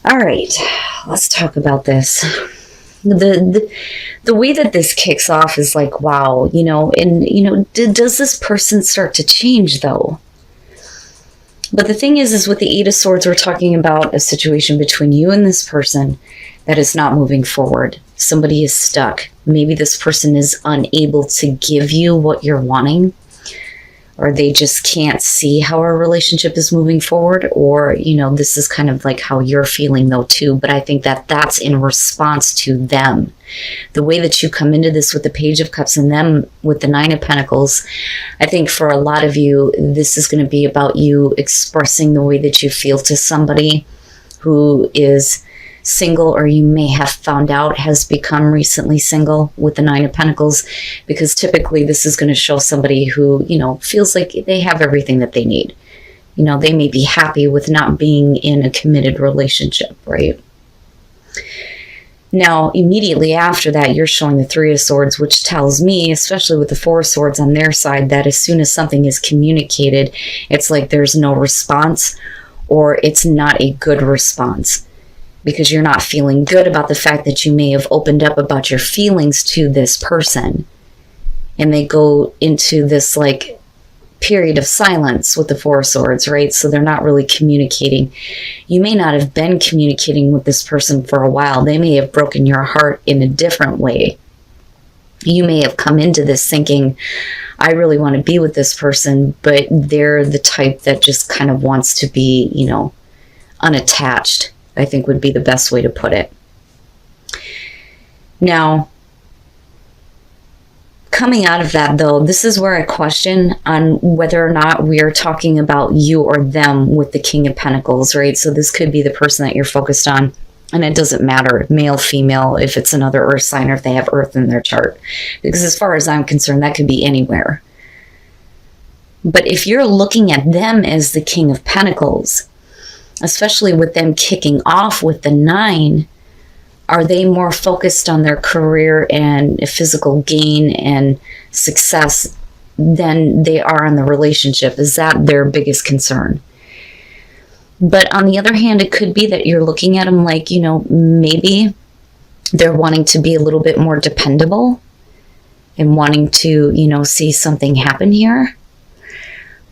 All right, let's talk about this. The way that this kicks off is like, wow, does this person start to change though? But the thing is with the Eight of Swords, we're talking about a situation between you and this person that is not moving forward. Somebody is stuck. Maybe this person is unable to give you what you're wanting, or they just can't see how our relationship is moving forward, or, this is kind of like how you're feeling though too. But I think that that's in response to them. The way that you come into this with the Page of Cups and them with the Nine of Pentacles, I think for a lot of you, this is going to be about you expressing the way that you feel to somebody who is single, or you may have found out has become recently single with the Nine of Pentacles, because typically this is going to show somebody who, feels like they have everything that they need. They may be happy with not being in a committed relationship, right? Now, immediately after that, you're showing the Three of Swords, which tells me, especially with the Four of Swords on their side, that as soon as something is communicated, it's like there's no response, or it's not a good response, because you're not feeling good about the fact that you may have opened up about your feelings to this person. And they go into this like period of silence with the Four of Swords, right? So they're not really communicating. You may not have been communicating with this person for a while. They may have broken your heart in a different way. You may have come into this thinking, I really want to be with this person, but they're the type that just kind of wants to be, unattached, I think would be the best way to put it. Now, coming out of that though, this is where I question on whether or not we are talking about you or them with the King of Pentacles, right? So this could be the person that you're focused on, and it doesn't matter, male, female, if it's another earth sign or if they have earth in their chart. Because as far as I'm concerned, that could be anywhere. But if you're looking at them as the King of Pentacles, especially with them kicking off with the 9, are they more focused on their career and physical gain and success than they are on the relationship? Is that their biggest concern? But on the other hand, it could be that you're looking at them like, maybe they're wanting to be a little bit more dependable and wanting to, see something happen here.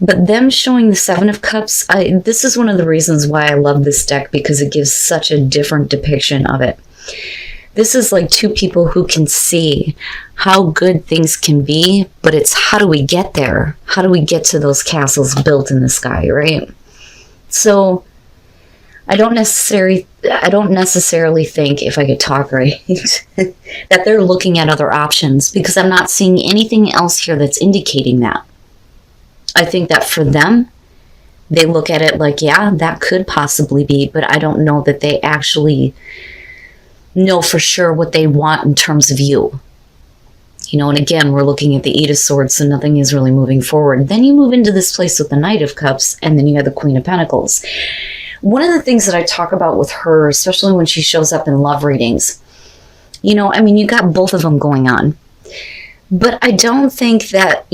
But them showing the Seven of Cups, this is one of the reasons why I love this deck, because it gives such a different depiction of it. This is like two people who can see how good things can be, but it's how do we get there? How do we get to those castles built in the sky, right? So I don't necessarily think, if I could talk right, that they're looking at other options, because I'm not seeing anything else here that's indicating that. I think that for them, they look at it like, yeah, that could possibly be, but I don't know that they actually know for sure what they want in terms of you. And again, we're looking at the Eight of Swords, so nothing is really moving forward. Then you move into this place with the Knight of Cups, and then you have the Queen of Pentacles. One of the things that I talk about with her, especially when she shows up in love readings, you got both of them going on. But I don't think that,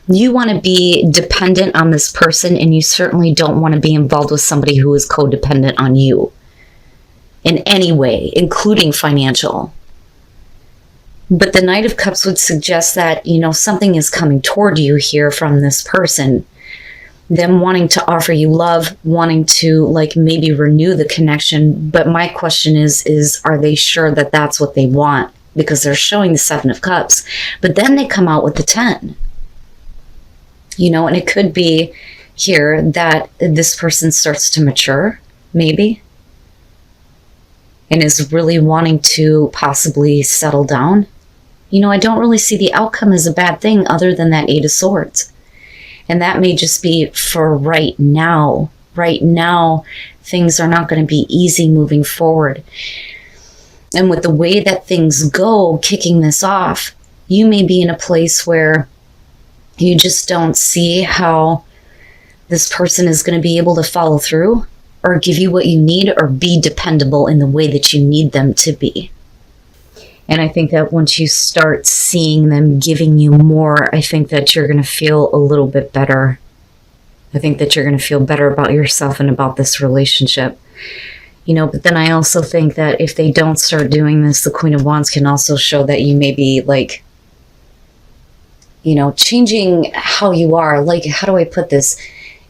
you want to be dependent on this person, and you certainly don't want to be involved with somebody who is codependent on you in any way, including financial. But the Knight of Cups would suggest that, something is coming toward you here from this person. Them wanting to offer you love, wanting to maybe renew the connection. But my question is are they sure that that's what they want? Because they're showing the Seven of Cups, but then they come out with the 10. And it could be here that this person starts to mature, maybe, and is really wanting to possibly settle down. I don't really see the outcome as a bad thing other than that Eight of Swords. And that may just be for right now. Right now, things are not going to be easy moving forward. And with the way that things go, kicking this off, you may be in a place where you just don't see how this person is going to be able to follow through or give you what you need or be dependable in the way that you need them to be. And I think that once you start seeing them giving you more, I think that you're going to feel a little bit better. I think that you're going to feel better about yourself and about this relationship. But then I also think that if they don't start doing this, the Queen of Wands can also show that you may be like, changing how you are. Like, how do I put this?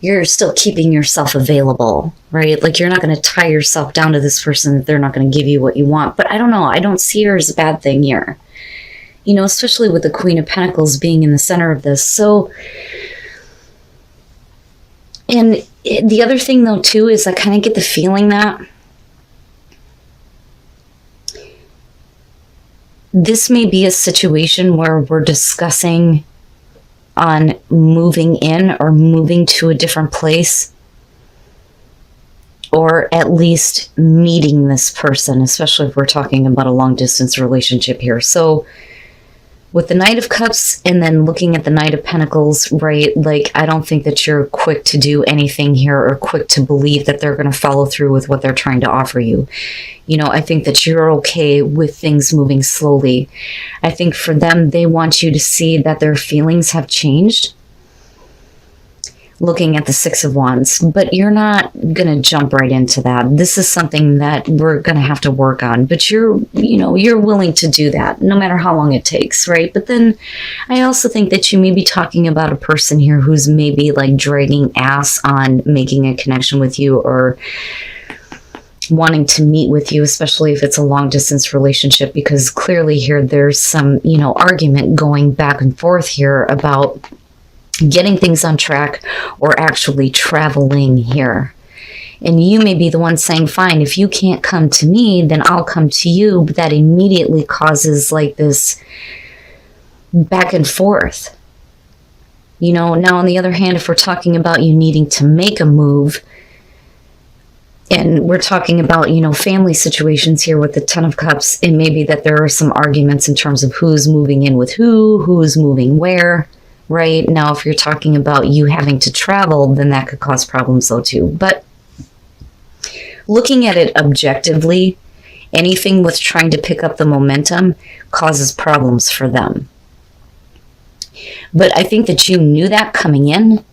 You're still keeping yourself available, right? Like, you're not going to tie yourself down to this person that they're not going to give you what you want. But I don't know. I don't see her as a bad thing here, especially with the Queen of Pentacles being in the center of this. So, and the other thing though, too, is I kind of get the feeling that this may be a situation where we're discussing on moving in or moving to a different place, or at least meeting this person, especially if we're talking about a long distance relationship here. So with the Knight of Cups and then looking at the Knight of Pentacles, right? Like, I don't think that you're quick to do anything here or quick to believe that they're going to follow through with what they're trying to offer you. I think that you're okay with things moving slowly. I think for them, they want you to see that their feelings have changed. Looking at the Six of Wands, but you're not going to jump right into that. This is something that we're going to have to work on, but you're willing to do that no matter how long it takes, right? But then I also think that you may be talking about a person here who's maybe like dragging ass on making a connection with you or wanting to meet with you, especially if it's a long distance relationship, because clearly here there's some, argument going back and forth here about getting things on track or actually traveling here. And you may be the one saying, fine, if you can't come to me, then I'll come to you. But that immediately causes like this back and forth. Now on the other hand, if we're talking about you needing to make a move, and we're talking about, family situations here with the Ten of Cups, it may be that there are some arguments in terms of who's moving in with who's moving where. Right now, if you're talking about you having to travel, then that could cause problems though too. But looking at it objectively, anything with trying to pick up the momentum causes problems for them. But I think that you knew that coming in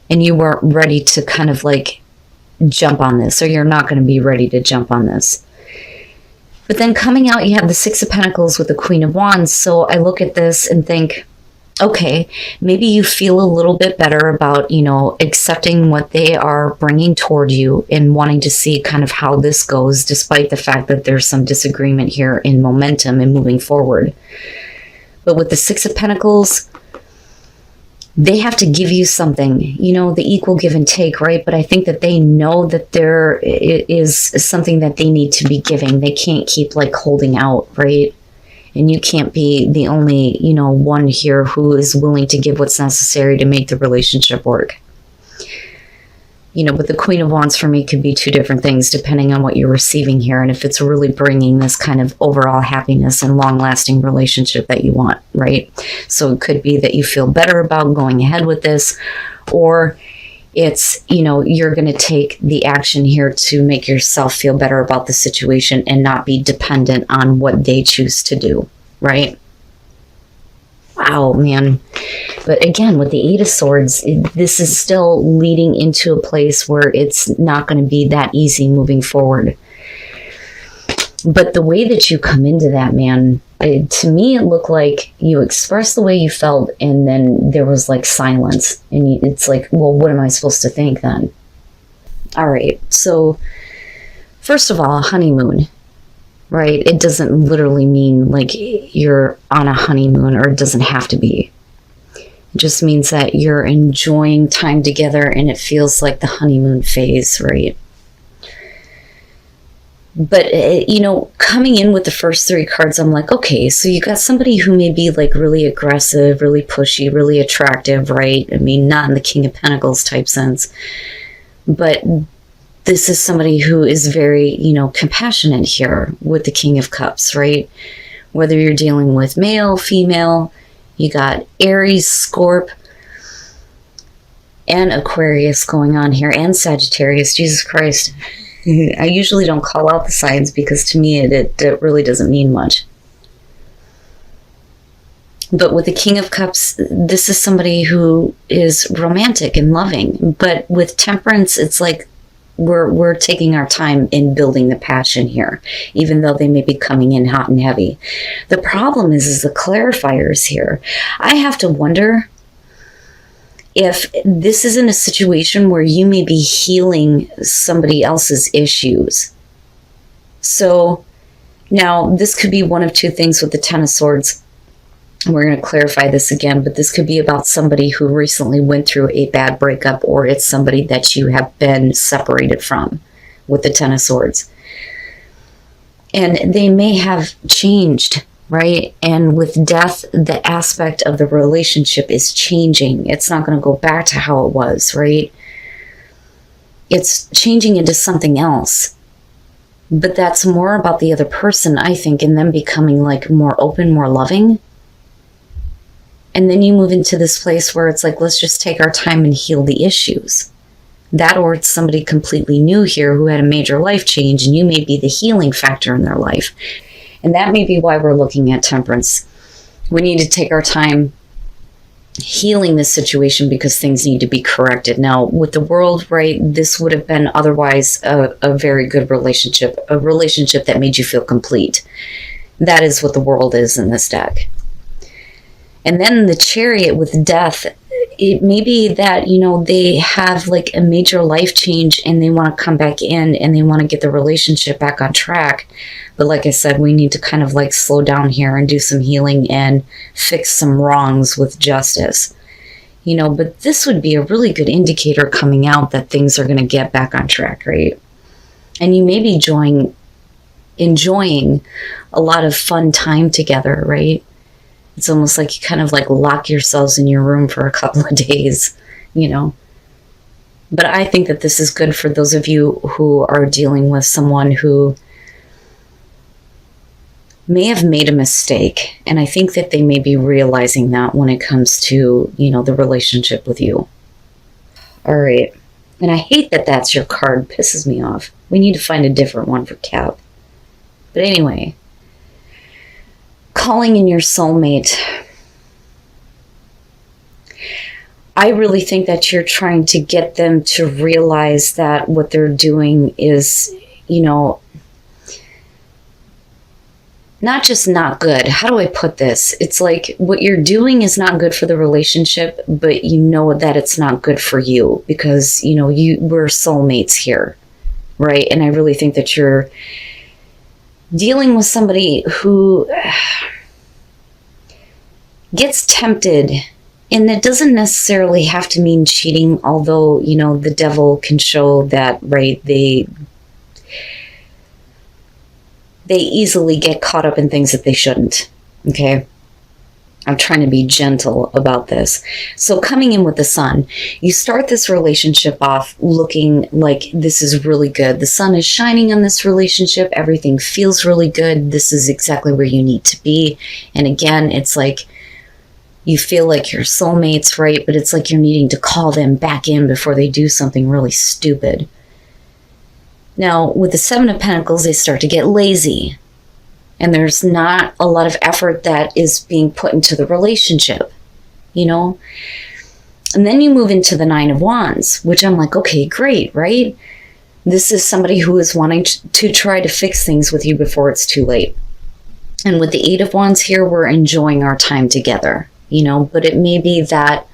and you weren't ready to kind of like jump on this, or you're not going to be ready to jump on this. But then coming out, you have the Six of Pentacles with the Queen of Wands. So I look at this and think, okay, maybe you feel a little bit better about, accepting what they are bringing toward you and wanting to see kind of how this goes, despite the fact that there's some disagreement here in momentum and moving forward. But with the Six of Pentacles, they have to give you something, the equal give and take, right? But I think that they know that there is something that they need to be giving. They can't keep like holding out, right? And you can't be the only, one here who is willing to give what's necessary to make the relationship work. But the Queen of Wands for me could be two different things depending on what you're receiving here. And if it's really bringing this kind of overall happiness and long-lasting relationship that you want, right? So it could be that you feel better about going ahead with this, or it's, you're going to take the action here to make yourself feel better about the situation and not be dependent on what they choose to do, right? Wow, man. But again, with the Eight of Swords, this is still leading into a place where it's not going to be that easy moving forward. But the way that you come into that, man, to me, it looked like you expressed the way you felt, and then there was like silence. And it's like, well, what am I supposed to think then? All right. So first of all, honeymoon, right? It doesn't literally mean like you're on a honeymoon, or it doesn't have to be. It just means that you're enjoying time together and it feels like the honeymoon phase, right? But, coming in with the first three cards, I'm like, okay, so you got somebody who may be like really aggressive, really pushy, really attractive, right? I mean, not in the King of Pentacles type sense, but this is somebody who is very, compassionate here with the King of Cups, right? Whether you're dealing with male, female, you got Aries, Scorp, and Aquarius going on here, and Sagittarius, Jesus Christ. I usually don't call out the signs because to me it really doesn't mean much. But with the King of Cups, this is somebody who is romantic and loving. But with Temperance, it's like We're taking our time in building the passion here, even though they may be coming in hot and heavy. The problem is the clarifiers here. I have to wonder if this isn't a situation where you may be healing somebody else's issues. So now this could be one of two things with the Ten of Swords. We're going to clarify this again, but this could be about somebody who recently went through a bad breakup, or it's somebody that you have been separated from with the Ten of Swords. And they may have changed, right? And with death, the aspect of the relationship is changing. It's not going to go back to how it was, right? It's changing into something else. But that's more about the other person, I think, and them becoming like more open, more loving. And then you move into this place where it's like, let's just take our time and heal the issues. That, or it's somebody completely new here who had a major life change, and you may be the healing factor in their life. And that may be why we're looking at Temperance. We need to take our time healing this situation because things need to be corrected. Now, with the World, right, this would have been otherwise a very good relationship, a relationship that made you feel complete. That is what the World is in this deck. And then the Chariot with Death, it may be that, you know, they have like a major life change and they want to come back in and they want to get the relationship back on track. But like I said, we need to kind of like slow down here and do some healing and fix some wrongs with justice. You know, but this would be a really good indicator coming out that things are going to get back on track, right? And you may be enjoying a lot of fun time together, right? It's almost like you kind of like lock yourselves in your room for a couple of days, you know. But I think that this is good for those of you who are dealing with someone who may have made a mistake. And I think that they may be realizing that when it comes to, you know, the relationship with you. All right. And I hate that that's your card. Pisses me off. We need to find a different one for Cap. But anyway. Calling in your soulmate. I really think that you're trying to get them to realize that what they're doing is, you know, not just not good. How do I put this? It's like what you're doing is not good for the relationship, but you know that it's not good for you because, you know, we're soulmates here, right? And I really think that you're dealing with somebody who gets tempted, and it doesn't necessarily have to mean cheating, although, you know, the devil can show that, right, they easily get caught up in things that they shouldn't, okay? I'm trying to be gentle about this. So coming in with the Sun, you start this relationship off looking like this is really good. The sun is shining on this relationship. Everything feels really good. This is exactly where you need to be. And again, it's like you feel like you're soulmates, right? But it's like you're needing to call them back in before they do something really stupid. Now, with the Seven of Pentacles, they start to get lazy. And there's not a lot of effort that is being put into the relationship, you know? And then you move into the Nine of Wands, which I'm like, okay, great, right? This is somebody who is wanting to try to fix things with you before it's too late. And with the Eight of Wands here, we're enjoying our time together, you know? But it may be that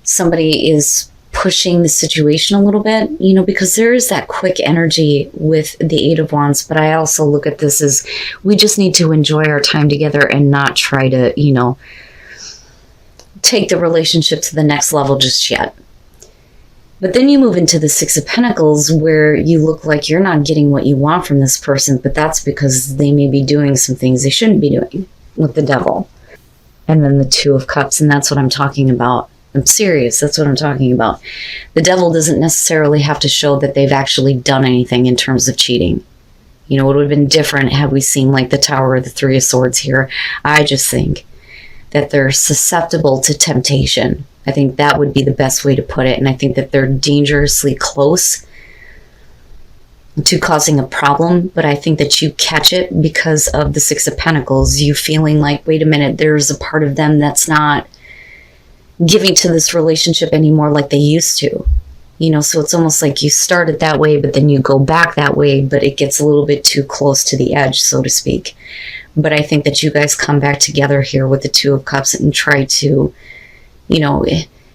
somebody is pushing the situation a little bit, you know, because there is that quick energy with the Eight of Wands. But I also look at this as we just need to enjoy our time together and not try to, you know, take the relationship to the next level just yet. But then you move into the Six of Pentacles where you look like you're not getting what you want from this person, but that's because they may be doing some things they shouldn't be doing with the devil. And then the Two of Cups, and that's what I'm talking about. I'm serious. That's what I'm talking about. The devil doesn't necessarily have to show that they've actually done anything in terms of cheating. You know, it would have been different had we seen like the Tower or the Three of Swords here. I just think that they're susceptible to temptation. I think that would be the best way to put it. And I think that they're dangerously close to causing a problem. But I think that you catch it because of the Six of Pentacles. You feeling like, wait a minute, there's a part of them that's not giving to this relationship anymore like they used to. You know, so it's almost like you started that way, but then you go back that way, but it gets a little bit too close to the edge, so to speak. But I think that you guys come back together here with the Two of Cups and try to, you know,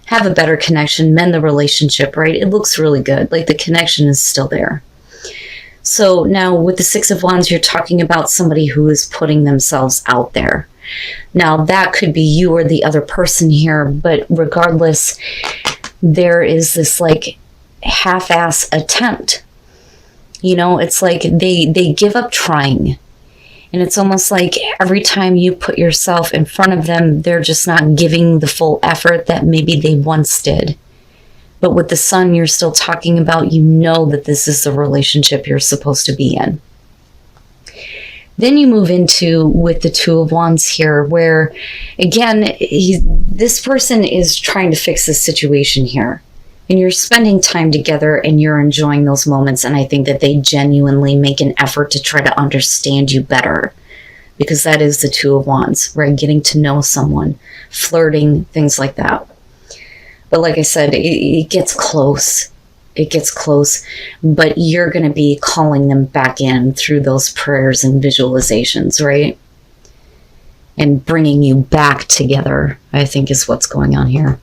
have a better connection, mend the relationship, right? It looks really good. Like the connection is still there. So now with the Six of Wands, you're talking about somebody who is putting themselves out there. Now that could be you or the other person here, but regardless, there is this like half-ass attempt. You know, it's like they give up trying. And it's almost like every time you put yourself in front of them, they're just not giving the full effort that maybe they once did. But with the Sun, you're still talking about, you know that this is the relationship you're supposed to be in. Then you move into with the Two of Wands here, where again, this person is trying to fix this situation here. And you're spending time together and you're enjoying those moments. And I think that they genuinely make an effort to try to understand you better. Because that is the Two of Wands, right? Getting to know someone, flirting, things like that. But like I said, it gets close. It gets close, but you're going to be calling them back in through those prayers and visualizations, right? And bringing you back together, I think, is what's going on here.